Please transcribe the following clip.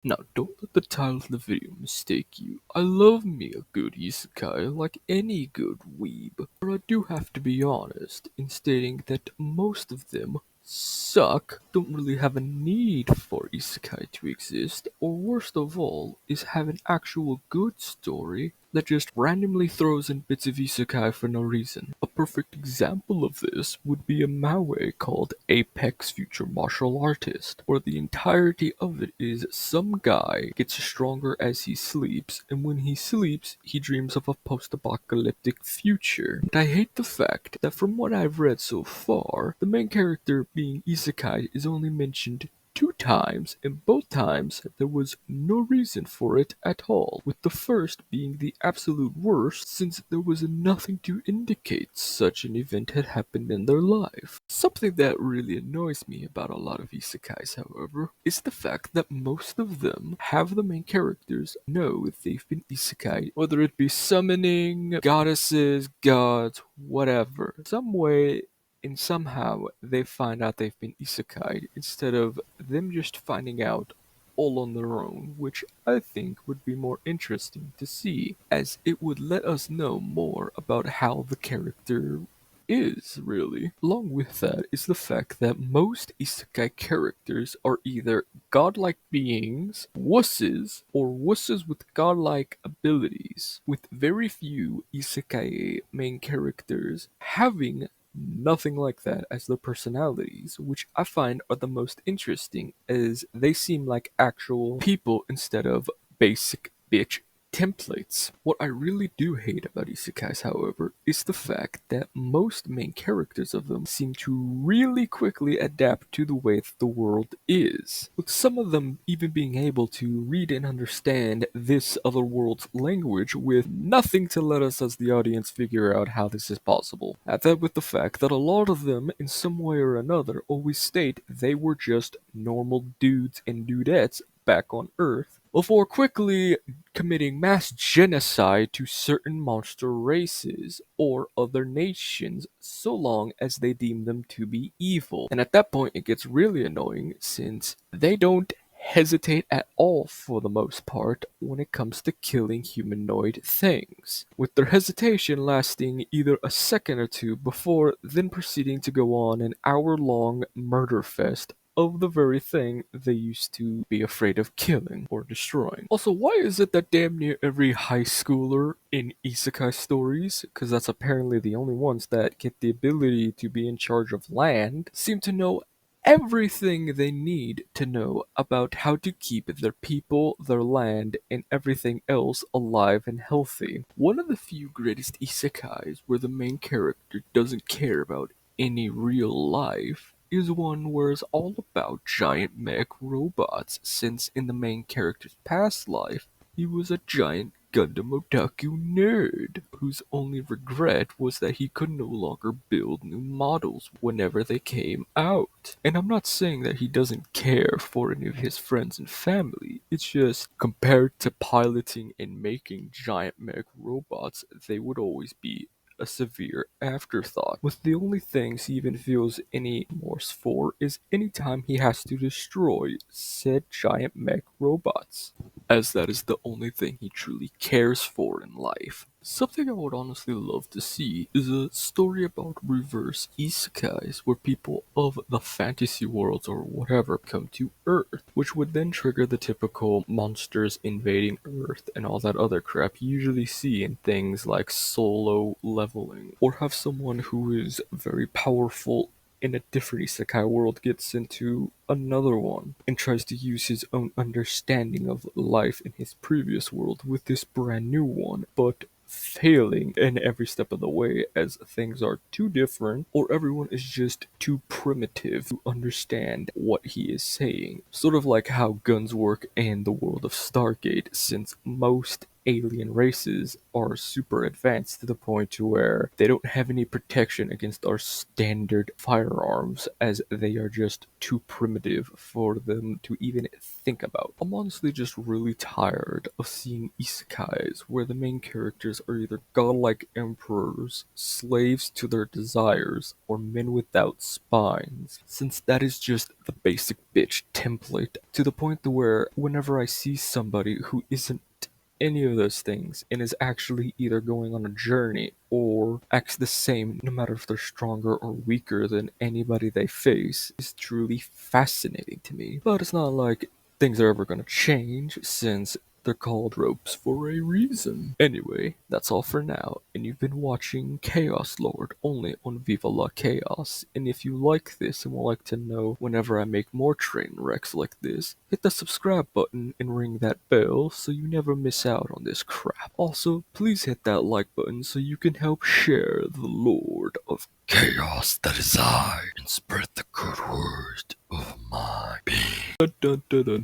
Now, don't let the title of the video mistake you. I love me a good isekai like any good weeb, but I do have to be honest in stating that most of them suck, don't really have a need for isekai to exist, or worst of all, is have an actual good story that just randomly throws in bits of isekai for no reason. A perfect example of this would be a manhwa called Apex Future Martial Artist, where the entirety of it is some guy gets stronger as he sleeps, and when he sleeps, he dreams of a post-apocalyptic future. And I hate the fact that from what I've read so far, the main character being isekai is only mentioned two times, and both times there was no reason for it at all, with the first being the absolute worst since there was nothing to indicate such an event had happened in their life. Something that really annoys me about a lot of isekais, however, is the fact that most of them have the main characters know they've been isekai, whether it be summoning, goddesses, gods, whatever. Some way and somehow they find out they've been isekai instead of them just finding out all on their own, which I think would be more interesting to see, as it would let us know more about how the character is, really. Along with that is the fact that most isekai characters are either godlike beings, wusses, or wusses with godlike abilities, with very few isekai main characters having nothing like that as their personalities, which I find are the most interesting as they seem like actual people instead of basic bitch templates. What I really do hate about isekais, however, is the fact that most main characters of them seem to really quickly adapt to the way that the world is, with some of them even being able to read and understand this other world's language with nothing to let us as the audience figure out how this is possible. Add that with the fact that a lot of them, in some way or another, always state they were just normal dudes and dudettes back on Earth, before quickly committing mass genocide to certain monster races or other nations so long as they deem them to be evil. And at that point it gets really annoying since they don't hesitate at all for the most part when it comes to killing humanoid things, with their hesitation lasting either a second or two before then proceeding to go on an hour-long murder fest of the very thing they used to be afraid of killing or destroying. Also, why is it that damn near every high schooler in isekai stories, because that's apparently the only ones that get the ability to be in charge of land, seem to know everything they need to know about how to keep their people, their land, and everything else alive and healthy? One of the few greatest isekais where the main character doesn't care about any real life is one where it's all about giant mech robots, since in the main character's past life, he was a giant Gundam otaku nerd, whose only regret was that he could no longer build new models whenever they came out. And I'm not saying that he doesn't care for any of his friends and family, it's just compared to piloting and making giant mech robots, they would always be a severe afterthought, with the only things he even feels any remorse for is anytime he has to destroy said giant mech robots, as that is the only thing he truly cares for in life. Something I would honestly love to see is a story about reverse isekais where people of the fantasy worlds or whatever come to Earth, which would then trigger the typical monsters invading Earth and all that other crap you usually see in things like solo leveling, or have someone who is very powerful in a different isekai world gets into another one and tries to use his own understanding of life in his previous world with this brand new one, but failing in every step of the way as things are too different or everyone is just too primitive to understand what he is saying. Sort of like how guns work in the world of Stargate, since most alien races are super advanced to the point to where they don't have any protection against our standard firearms, as they are just too primitive for them to even think about. I'm honestly just really tired of seeing isekais where the main characters are either godlike emperors, slaves to their desires, or men without spines, since that is just the basic bitch template, to the point to where whenever I see somebody who isn't any of those things and is actually either going on a journey or acts the same no matter if they're stronger or weaker than anybody they face, is truly fascinating to me. But it's not like things are ever gonna change, since they're called ropes for a reason. Anyway, that's all for now, and you've been watching Chaos Lord only on Viva La Chaos. And if you like this and would like to know whenever I make more train wrecks like this, hit the subscribe button and ring that bell so you never miss out on this crap. Also, please hit that like button so you can help share the Lord of Chaos that is I, and spread the good word of my being. Dun, dun, dun, dun.